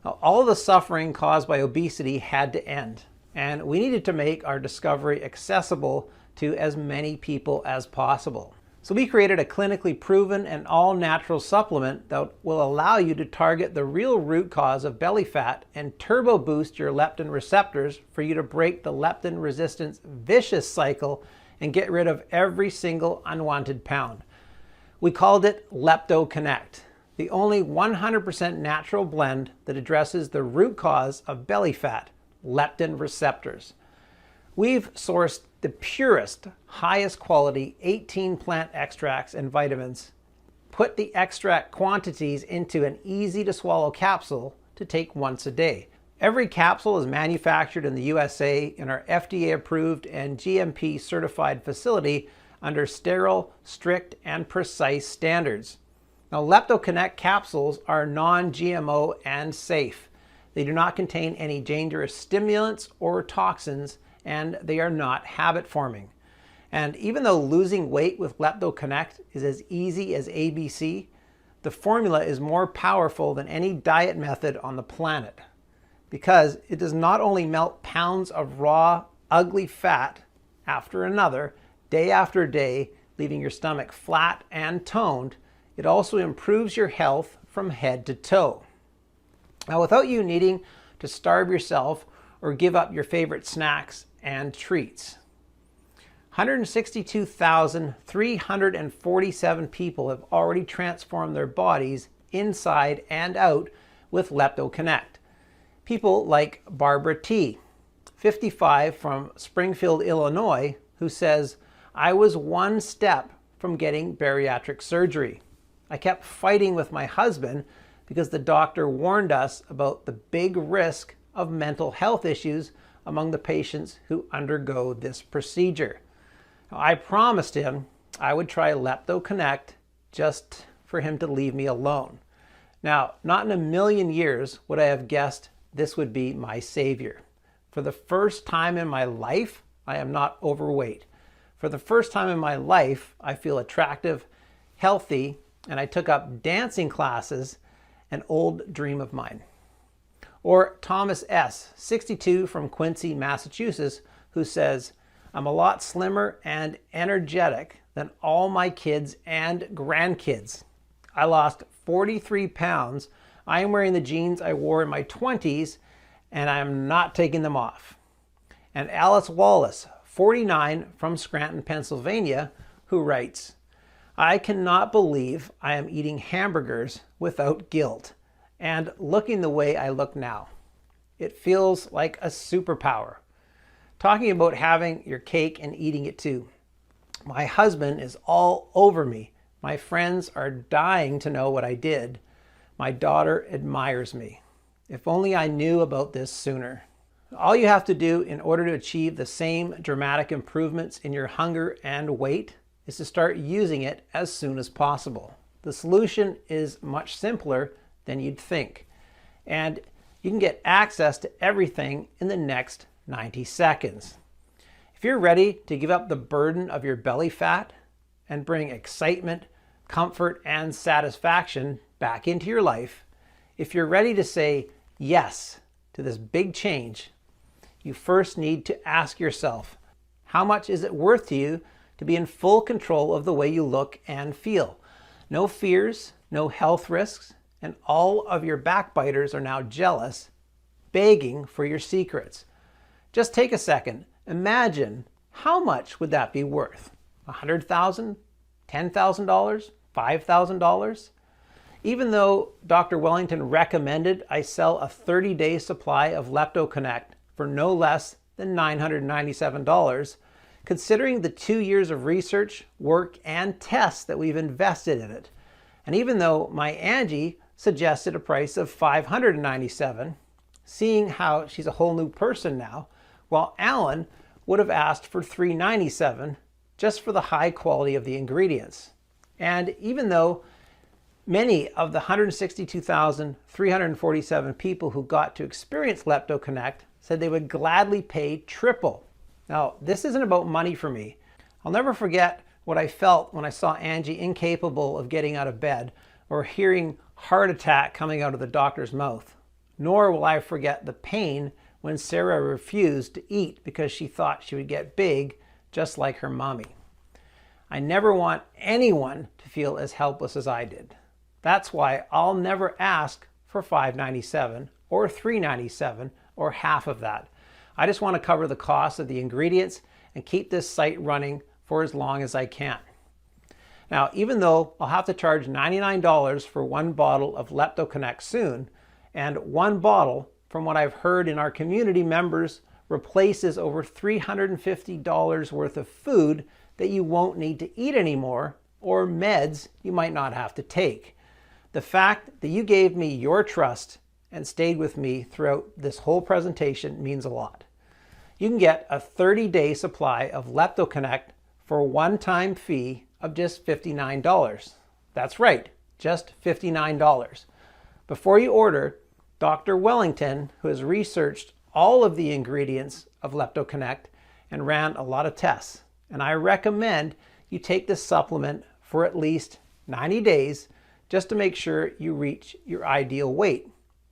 Now, all the suffering caused by obesity had to end, and we needed to make our discovery accessible to as many people as possible. So we created a clinically proven and all-natural supplement that will allow you to target the real root cause of belly fat and turbo boost your leptin receptors for you to break the leptin resistance vicious cycle and get rid of every single unwanted pound. We called it LeptoConnect, the only 100% natural blend that addresses the root cause of belly fat, leptin receptors. We've sourced the purest, highest quality 18 plant extracts and vitamins, put the extract quantities into an easy to swallow capsule to take once a day. Every capsule is manufactured in the USA in our FDA approved and GMP certified facility under sterile, strict, and precise standards. Now, LeptoConnect capsules are non-GMO and safe. They do not contain any dangerous stimulants or toxins, and they are not habit forming. And even though losing weight with LeptoConnect is as easy as ABC, The formula is more powerful than any diet method on the planet because it does not only melt pounds of raw, ugly fat after another, day after day, leaving your stomach flat and toned, it also improves your health from head to toe. Now, without you needing to starve yourself or give up your favorite snacks and treats. 162,347 people have already transformed their bodies inside and out with LeptoConnect. People like Barbara T., 55, from Springfield, Illinois, who says, "I was one step from getting bariatric surgery. I kept fighting with my husband because the doctor warned us about the big risk of mental health issues among the patients who undergo this procedure. I promised him I would try LeptoConnect just for him to leave me alone. Now, not in a million years would I have guessed this would be my savior. For the first time in my life, I am not overweight. For the first time in my life, I feel attractive, healthy, and I took up dancing classes, an old dream of mine." Or Thomas S., 62, from Quincy, Massachusetts, who says, "I'm a lot slimmer and energetic than all my kids and grandkids. I lost 43 pounds. I am wearing the jeans I wore in my 20s, and I am not taking them off." And Alice Wallace, 49, from Scranton, Pennsylvania, who writes, "I cannot believe I am eating hamburgers without guilt and looking the way I look now. It feels like a superpower." Talking about having your cake and eating it too. "My husband is all over me. My friends are dying to know what I did. My daughter admires me. If only I knew about this sooner." All you have to do in order to achieve the same dramatic improvements in your hunger and weight is to start using it as soon as possible. The solution is much simpler than you'd think, and you can get access to everything in the next 90 seconds. If you're ready to give up the burden of your belly fat and bring excitement, comfort, and satisfaction back into your life, if you're ready to say yes to this big change, you first need to ask yourself, how much is it worth to you to be in full control of the way you look and feel? No fears, no health risks, and all of your backbiters are now jealous, begging for your secrets. Just take a second. Imagine, how much would that be worth? $100,000? $10,000? $5,000? Even though Dr. Wellington recommended I sell a 30-day supply of LeptoConnect for no less than $997, considering the 2 years of research, work, and tests that we've invested in it, and even though my Angie suggested a price of $597, seeing how she's a whole new person now, while Alan would have asked for $397 just for the high quality of the ingredients. And even though many of the 162,347 people who got to experience LeptoConnect said they would gladly pay triple. Now, this isn't about money for me. I'll never forget what I felt when I saw Angie incapable of getting out of bed or hearing heart attack coming out of the doctor's mouth. Nor will I forget the pain when Sarah refused to eat because she thought she would get big just like her mommy. I never want anyone to feel as helpless as I did. That's why I'll never ask for $597 or $397 or half of that. I just want to cover the cost of the ingredients and keep this site running for as long as I can. Now, even though I'll have to charge $99 for one bottle of LeptoConnect soon, and one bottle, from what I've heard in our community members, replaces over $350 worth of food that you won't need to eat anymore, or meds you might not have to take. The fact that you gave me your trust and stayed with me throughout this whole presentation means a lot. You can get a 30-day supply of LeptoConnect for a one-time fee of just $59. That's right, just $59. Before you order, Dr. Wellington, who has researched all of the ingredients of LeptoConnect and ran a lot of tests, and I recommend you take this supplement for at least 90 days just to make sure you reach your ideal weight,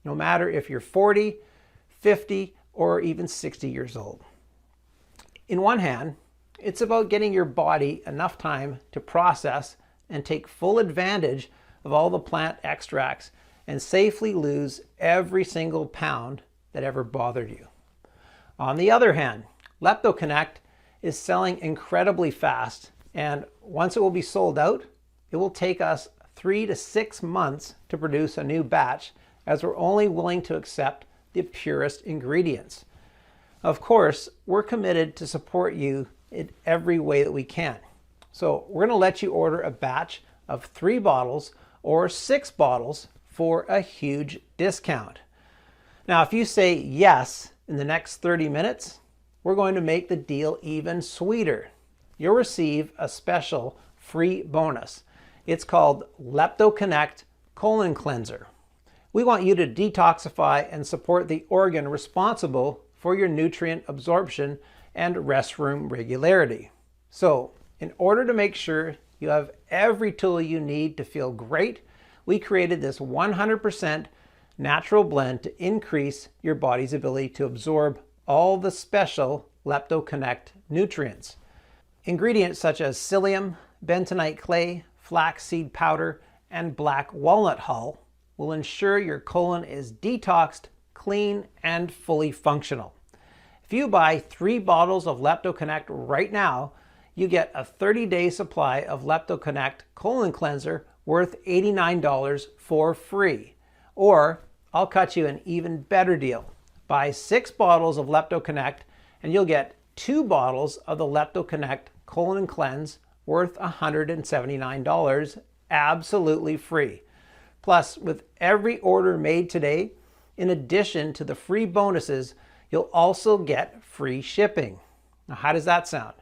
no matter if you're 40, 50, or even 60 years old. In one hand, it's about getting your body enough time to process and take full advantage of all the plant extracts and safely lose every single pound that ever bothered you. On the other hand, LeptoConnect is selling incredibly fast, and once it will be sold out, it will take us 3 to 6 months to produce a new batch, as we're only willing to accept the purest ingredients. Of course, we're committed to support you in every way that we can. So we're going to let you order a batch of 3 bottles or 6 bottles for a huge discount. Now, if you say yes in the next 30 minutes, we're going to make the deal even sweeter. You'll receive a special free bonus. It's called LeptoConnect Colon Cleanser. We want you to detoxify and support the organ responsible for your nutrient absorption and restroom regularity. So, in order to make sure you have every tool you need to feel great, we created this 100% natural blend to increase your body's ability to absorb all the special LeptoConnect nutrients. Ingredients such as psyllium, bentonite clay, flaxseed powder, and black walnut hull will ensure your colon is detoxed, clean, and fully functional. If you buy 3 bottles of LeptoConnect right now, you get a 30-day supply of LeptoConnect Colon Cleanser worth $89 for free. Or I'll cut you an even better deal. Buy 6 bottles of LeptoConnect and you'll get 2 bottles of the LeptoConnect Colon Cleanse worth $179 absolutely free. Plus, with every order made today, in addition to the free bonuses, you'll also get free shipping. Now, how does that sound?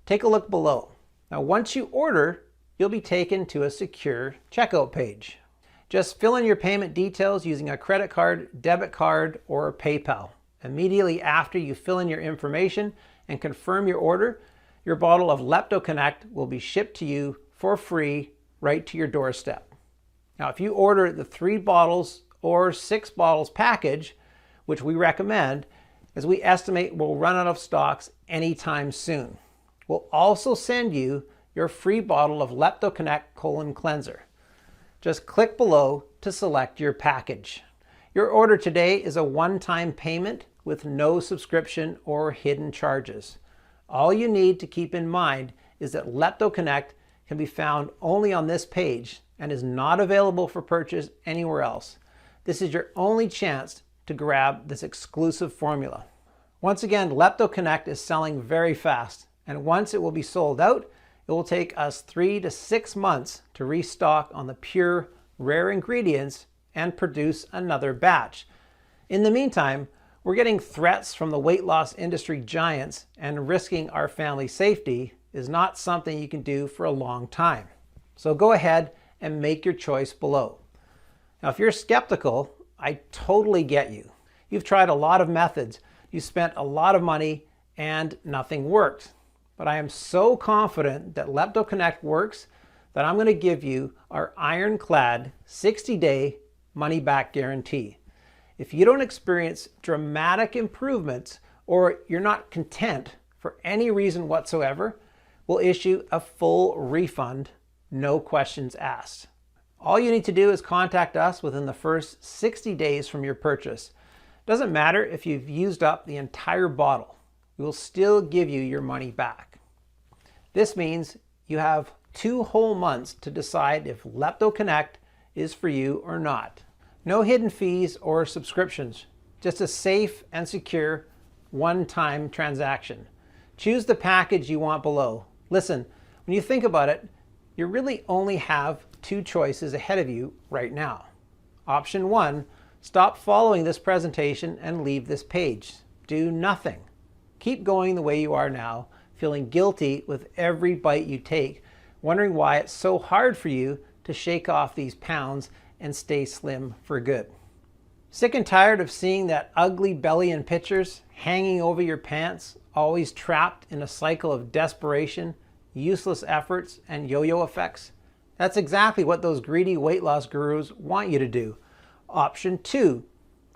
Take a look below. Now, once you order, you'll be taken to a secure checkout page. Just fill in your payment details using a credit card, debit card, or PayPal. Immediately after you fill in your information and confirm your order, your bottle of LeptoConnect will be shipped to you for free right to your doorstep. Now, if you order the 3 bottles or 6 bottles package, which we recommend, as we estimate we'll run out of stocks anytime soon, we'll also send you your free bottle of LeptoConnect Colon Cleanser. Just click below to select your package. Your order today is a one-time payment with no subscription or hidden charges. All you need to keep in mind is that LeptoConnect can be found only on this page and is not available for purchase anywhere else. This is your only chance to grab this exclusive formula. Once again, LeptoConnect is selling very fast, and once it will be sold out, it will take us 3 to 6 months to restock on the pure, rare ingredients and produce another batch. In the meantime, we're getting threats from the weight loss industry giants, and risking our family safety is not something you can do for a long time. So go ahead and make your choice below. Now, if you're skeptical, I totally get you. You've tried a lot of methods, you spent a lot of money, and nothing worked. But I am so confident that LeptoConnect works that I'm going to give you our ironclad 60-day money-back guarantee. If you don't experience dramatic improvements or you're not content for any reason whatsoever, we'll issue a full refund, no questions asked. All you need to do is contact us within the first 60 days from your purchase. Doesn't matter if you've used up the entire bottle, we will still give you your money back. This means you have 2 whole months to decide if LeptoConnect is for you or not. No hidden fees or subscriptions, just a safe and secure one-time transaction. Choose the package you want below. Listen, when you think about it, you really only have 2 choices ahead of you right now. Option 1, stop following this presentation and leave this page. Do nothing. Keep going the way you are now, feeling guilty with every bite you take, wondering why it's so hard for you to shake off these pounds and stay slim for good. Sick and tired of seeing that ugly belly in pictures, hanging over your pants, always trapped in a cycle of desperation, useless efforts, and yo-yo effects? That's exactly what those greedy weight loss gurus want you to do. Option 2,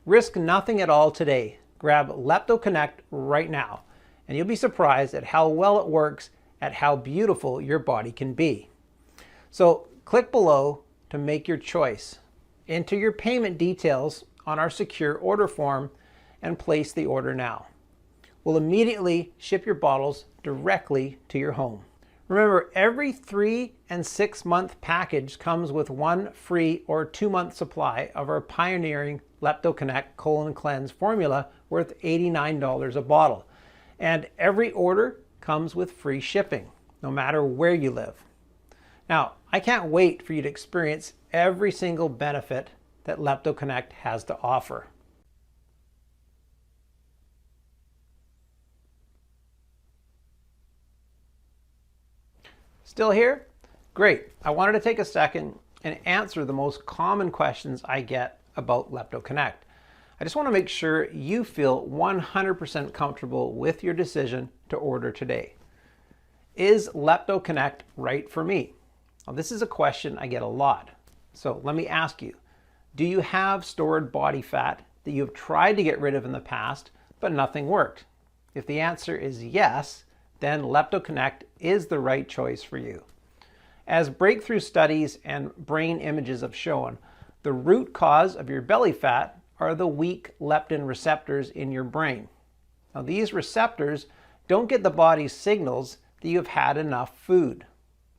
risk nothing at all today. Grab LeptoConnect right now, and you'll be surprised at how well it works, at how beautiful your body can be. So click below to make your choice. Enter your payment details on our secure order form and place the order now. We'll immediately ship your bottles directly to your home. Remember, every 3 and 6 month package comes with 1 free or 2-month supply of our pioneering LeptoConnect Colon Cleanse formula worth $89 a bottle. And every order comes with free shipping, no matter where you live. Now, I can't wait for you to experience every single benefit that LeptoConnect has to offer. Still here? Great. I wanted to take a second and answer the most common questions I get about LeptoConnect. I just want to make sure you feel 100% comfortable with your decision to order today. Is LeptoConnect right for me? Well, this is a question I get a lot. So let me ask you, do you have stored body fat that you have tried to get rid of in the past, but nothing worked? If the answer is yes, then LeptoConnect is the right choice for you. As breakthrough studies and brain images have shown, the root cause of your belly fat are the weak leptin receptors in your brain. Now, these receptors don't get the body's signals that you have had enough food.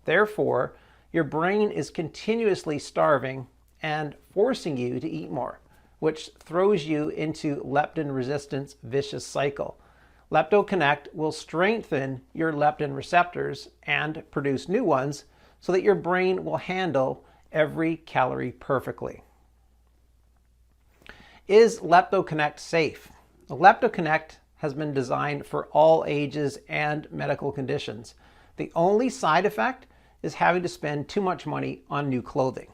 Therefore, your brain is continuously starving and forcing you to eat more, which throws you into leptin resistance vicious cycle. LeptoConnect will strengthen your leptin receptors and produce new ones so that your brain will handle every calorie perfectly. Is LeptoConnect safe? LeptoConnect has been designed for all ages and medical conditions. The only side effect is having to spend too much money on new clothing.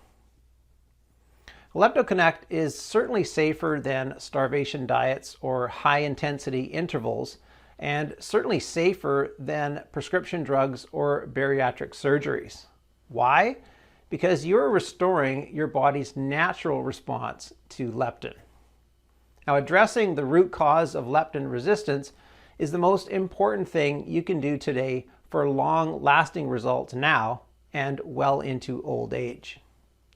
LeptoConnect is certainly safer than starvation diets or high-intensity intervals, and certainly safer than prescription drugs or bariatric surgeries. Why? Because you're restoring your body's natural response to leptin. Now, addressing the root cause of leptin resistance is the most important thing you can do today for long-lasting results now and well into old age.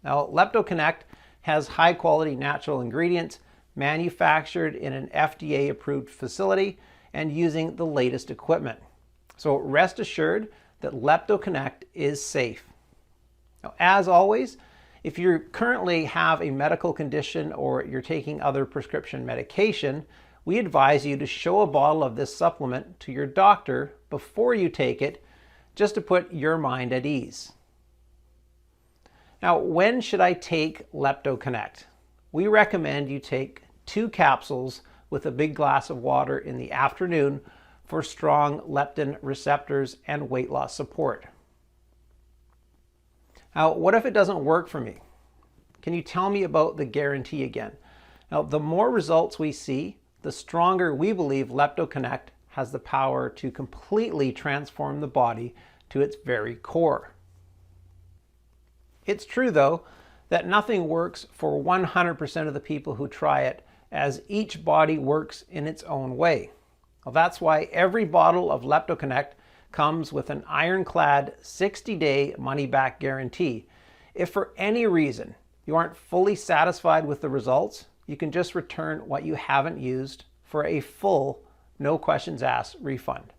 Now, LeptoConnect has high-quality natural ingredients manufactured in an FDA-approved facility and using the latest equipment. So rest assured that LeptoConnect is safe. Now, as always, if you currently have a medical condition or you're taking other prescription medication, we advise you to show a bottle of this supplement to your doctor before you take it, just to put your mind at ease. Now, when should I take LeptoConnect? We recommend you take 2 capsules with a big glass of water in the afternoon for strong leptin receptors and weight loss support. Now, what if it doesn't work for me? Can you tell me about the guarantee again? Now, the more results we see, the stronger we believe LeptoConnect has the power to completely transform the body to its very core. It's true, though, that nothing works for 100% of the people who try it, as each body works in its own way. Well, that's why every bottle of LeptoConnect comes with an ironclad 60-day money-back guarantee. If for any reason you aren't fully satisfied with the results, you can just return what you haven't used for a full, no questions asked refund.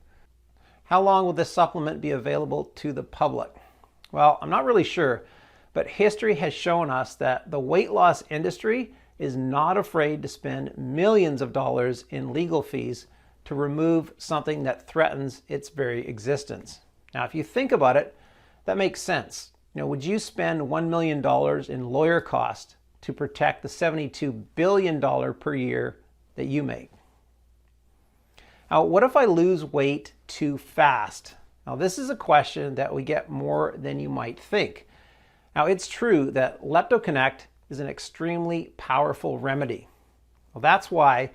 How long will this supplement be available to the public? Well, I'm not really sure, but history has shown us that the weight loss industry is not afraid to spend millions of dollars in legal fees to remove something that threatens its very existence. Now, if you think about it, that makes sense. Would you spend $1 million in lawyer costs to protect the $72 billion per year that you make? Now, what if I lose weight too fast? Now, this is a question that we get more than you might think. Now, it's true that LeptoConnect is an extremely powerful remedy. Well, that's why,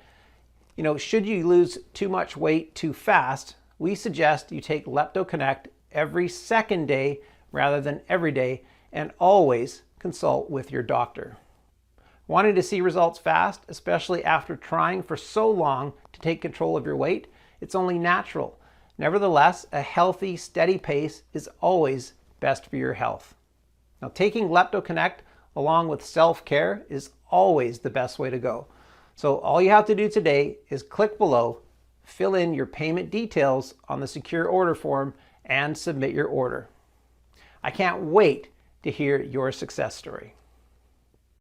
should you lose too much weight too fast, we suggest you take LeptoConnect every second day rather than every day and always consult with your doctor. Wanting to see results fast, especially after trying for so long to take control of your weight? It's only natural. Nevertheless, a healthy, steady pace is always best for your health. Now, taking LeptoConnect along with self-care is always the best way to go. So all you have to do today is click below, fill in your payment details on the secure order form, and submit your order. I can't wait to hear your success story.